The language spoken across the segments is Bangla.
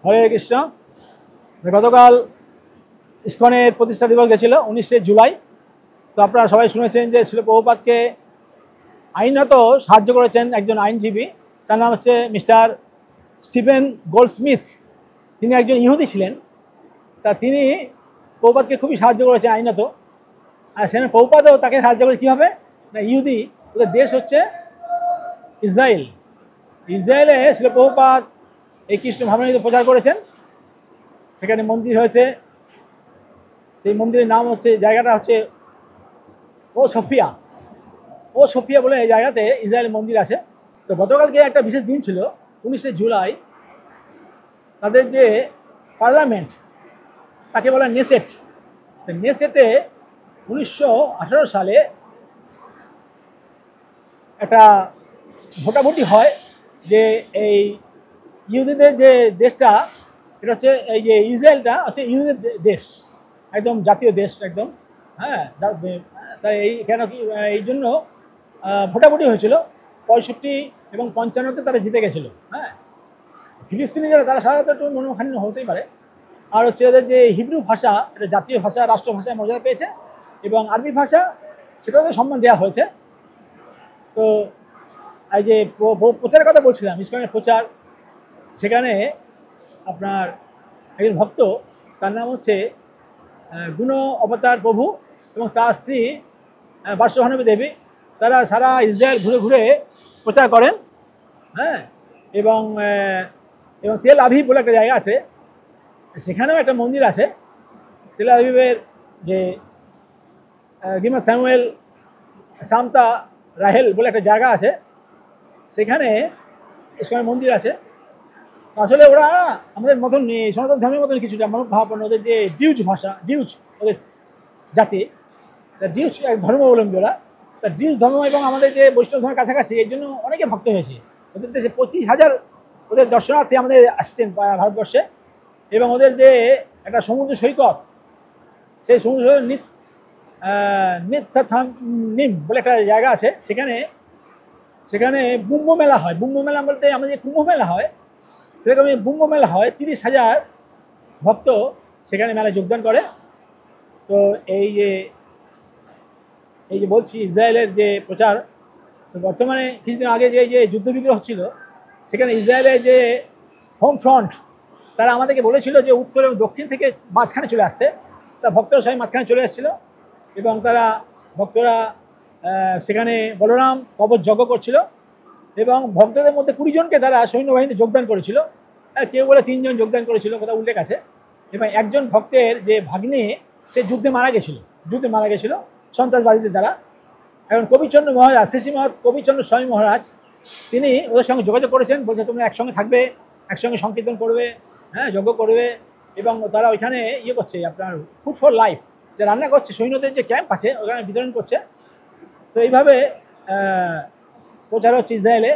হরে কৃষ্ণ। গতকাল ইসকনের প্রতিষ্ঠা দিবস গেছিল 19শে জুলাই। তো আপনারা সবাই শুনেছেন যে শিল প্রভুপাদকে আইনত সাহায্য করেছেন একজন আইনজীবী, তার নাম হচ্ছে মিস্টার স্টিফেন গোল্ডস্মিথ। তিনি একজন ইহুদি ছিলেন। তা তিনি প্রভুপাদকে খুবই সাহায্য করেছেন আইনত। আর সেখানে প্রভুপাদও তাকে সাহায্য করে কীভাবে না, ইহুদি ওদের দেশ হচ্ছে ইসরায়েল। ইসরায়েলে শিল প্রভুপাদ এই কৃষ্ণ ভাবনাকে প্রচার করেছেন। সেখানে মন্দির হয়েছে, সেই মন্দিরের নাম হচ্ছে, জায়গাটা হচ্ছে ও সোফিয়া বলে এই জায়গাতে ইসরায়েল মন্দির আছে। তো গতকালকে একটা বিশেষ দিন ছিল 19শে জুলাই। তাদের যে পার্লামেন্ট, তাকে বলে নেসেট। নেসেটে 1918 সালে একটা ভোটাভুটি হয় যে এই ইহুদিদের যে দেশটা, এটা হচ্ছে এই যে ইসরায়েলটা হচ্ছে ইহুদিদের দেশ, একদম জাতীয় দেশ একদম। হ্যাঁ, তাই এই কেন কি এই জন্য ভোটাভুটি হয়েছিল। 65 এবং 55-তে তারা জিতে গেছিলো। হ্যাঁ, ফিলিস্তিনি যারা তারা সাধারণত একটু মনোখান্য হতেই পারে। আর হচ্ছে এদের যে হিব্রু ভাষা, এটা জাতীয় ভাষা, রাষ্ট্রভাষায় মর্যাদা পেয়েছে, এবং আরবি ভাষা সেটাতে সম্মান দেওয়া হয়েছে। তো এই যে প্রচারের কথা বলছিলাম, ইসকনের প্রচার, সেখানে আপনার একজন ভক্ত, তার নাম হচ্ছে গুণ অবতার প্রভু এবং তার স্ত্রী বার্ষভানবী দেবী। তারা সারা ইসরায়েল ঘুরে ঘুরে প্রচার করেন। হ্যাঁ, এবং তেল আভিভ বলে একটা জায়গা আছে, সেখানেও একটা মন্দির আছে। তেল আভিভের যে গিমা স্যামুয়েল সামতা রাহেল বলে একটা জায়গা আছে, সেখানে ইসকনের মন্দির আছে। আসলে ওরা আমাদের মতন সনাতন ধর্মের মতন কিছুটা মনোভাবাপন্ন। ওদের যে ডিউজ ভাষা, ডিউজ ওদের জাতি, ডিউজ এক ধর্মাবলম্বী ওরা। তা ডিউজ ধর্ম এবং আমাদের যে বৈষ্ণব ধর্মের কাছাকাছি, এই জন্য অনেকে ভক্ত হয়েছে। ওদের দেশে 25,000 ওদের দর্শনার্থী আমাদের আসছেন ভারতবর্ষে। এবং ওদের যে একটা সমুদ্র সৈকত, সেই সমুদ্র সৈকত নিম বলে একটা জায়গা আছে, সেখানে কুম্ভ মেলা হয়। কুম্ভ মেলা বলতে আমাদের যে কুম্ভ মেলা হয়, সেরকম কুম্ভ মেলা হয়। 30,000 ভক্ত সেখানে মেলায় যোগদান করে। তো এই যে বলছি ইসরায়েলের যে প্রচার, তো বর্তমানে কিছুদিন আগে যে যুদ্ধবিগ্রহ হচ্ছিল, সেখানে ইসরায়েলের যে হোম ফ্রন্ট, তারা আমাদেরকে বলেছিল যে উত্তর এবং দক্ষিণ থেকে মাঝখানে চলে আসতে। তা ভক্তরা সবাই মাঝখানে চলে এসেছিলো, এবং ভক্তরা সেখানে বলরাম কবচ যজ্ঞ করছিল। এবং ভক্তদের মধ্যে 20 জনকে তারা সৈন্যবাহিনীতে যোগদান করেছিল। কেউ বলে 3 জন যোগদান করেছিল, কথা উল্লেখ আছে। এবং একজন ভক্তের যে ভাগ্নে, সে যুদ্ধে মারা গেছিল সন্ত্রাসবাদীদের দ্বারা। এখন কবিচন্দ্র মহারাজ, শ্রী মহারাজ কবিচন্দ্র স্বামী মহারাজ, তিনি ওদের সঙ্গে যোগাযোগ করেছেন, বলছে তোমরা একসঙ্গে থাকবে, একসঙ্গে সংকীর্তন করবে, হ্যাঁ, যজ্ঞ করবে। এবং তারা ওইখানে করছে আপনার ফুড ফর লাইফ, যে রান্না করছে, সৈন্যদের যে ক্যাম্প আছে ওখানে বিতরণ করছে। তো এইভাবে প্রচার হচ্ছে ইসরায়েলে।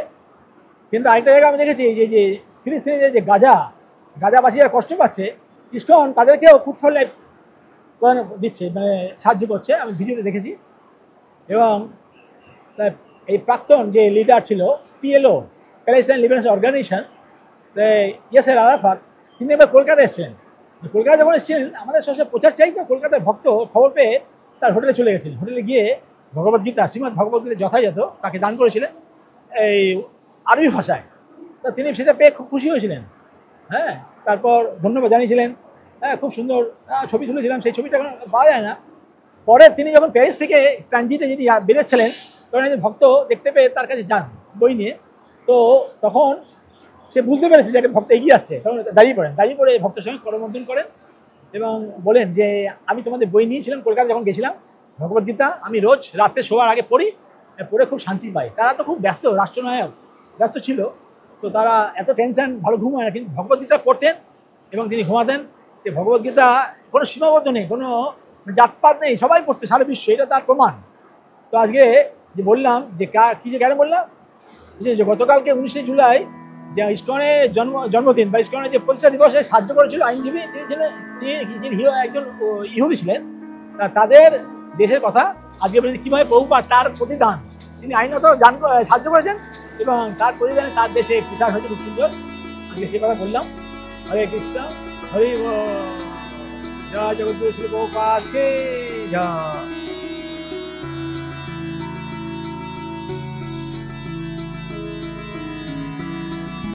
কিন্তু আরেকটা জায়গা আমি দেখেছি, যে ফিলিস্তিনের যে গাজাবাসীরা কষ্ট পাচ্ছে, ইসকন তাদেরকেও ফুড ফর লাইফ দিচ্ছে, মানে সাহায্য করছে, আমি ভিডিওতে দেখেছি। এবং এই প্রাক্তন যে লিডার ছিল PLO, প্যালেস্টাইন লিবারেশন অর্গানাইজেশন, ইয়াসের আরাফাত, তিনি এবার কলকাতা এসেছিলেন। কলকাতা যখন এসেছিলেন, আমাদের সবসময় প্রচার চাই, তো কলকাতার ভক্ত খবর পেয়ে তার হোটেলে চলে গেছিলেন। হোটেলে গিয়ে ভগবদ্গীতা, শ্রীমদ্ ভগবদ্গীতা যথাযথ তাকে দান করেছিলেন এই আরবি ভাষায়। তা তিনি সেটা পেয়ে খুব খুশি হয়েছিলেন। হ্যাঁ, তারপর ধন্যবাদ জানিয়েছিলেন। হ্যাঁ, খুব সুন্দর ছবি তুলেছিলাম, সেই ছবিটা এখন পাওয়া যায় না। পরে তিনি যখন প্যারিস থেকে ট্রানজিটে যদি বেরোচ্ছিলেন, তখন একজন ভক্ত দেখতে পেয়ে তার কাছে যান বই নিয়ে। তো তখন সে বুঝতে পেরেছে যে একটা ভক্ত এগিয়ে আসছে, তখন দাঁড়িয়ে পড়ে ভক্তের সঙ্গে করমর্দন করেন এবং বলেন যে আমি তোমাদের বই নিয়েছিলাম কলকাতা যখন গেছিলাম, ভগবদ্গীতা, আমি রোজ রাতে শোয়ার আগে পড়ে খুব শান্তি পাই। তারা তো খুব ব্যস্ত, রাষ্ট্রনায়ক ব্যস্ত ছিল, তো তারা এত টেনশন, ভালো ঘুম হয় না, কিন্তু ভগবদ্গীতা পড়তেন এবং তিনি ঘুমাতেন। যে ভগবদ্গীতা কোনো সীমাবদ্ধ নেই, কোনো জাতপাত নেই, সবাই পড়তে, সারা বিশ্ব, এটা তার প্রমাণ। তো আজকে যে বললাম যে কেন বললাম, যে গতকালকে 19শে জুলাই যে ইসকনের জন্মদিন বা ইসকনের যে প্রতিষ্ঠা দিবসে সাহায্য করেছিল আইনজীবী, তিনি একজন ইহুদি ছিলেন। তাদের দেশের কথা আজকে কীভাবে প্রভুপাদ তার প্রতিদান, তিনি আইনত সাহায্য করেছেন এবং তার প্রতিদানে তার দেশে প্রচার হয়েছে খুব সুন্দর। আজকে সে কথা বললাম। হরে কৃষ্ণ, হরি বল। জয় জগদ্গুরু শ্রী প্রভুপাদ কি জয়।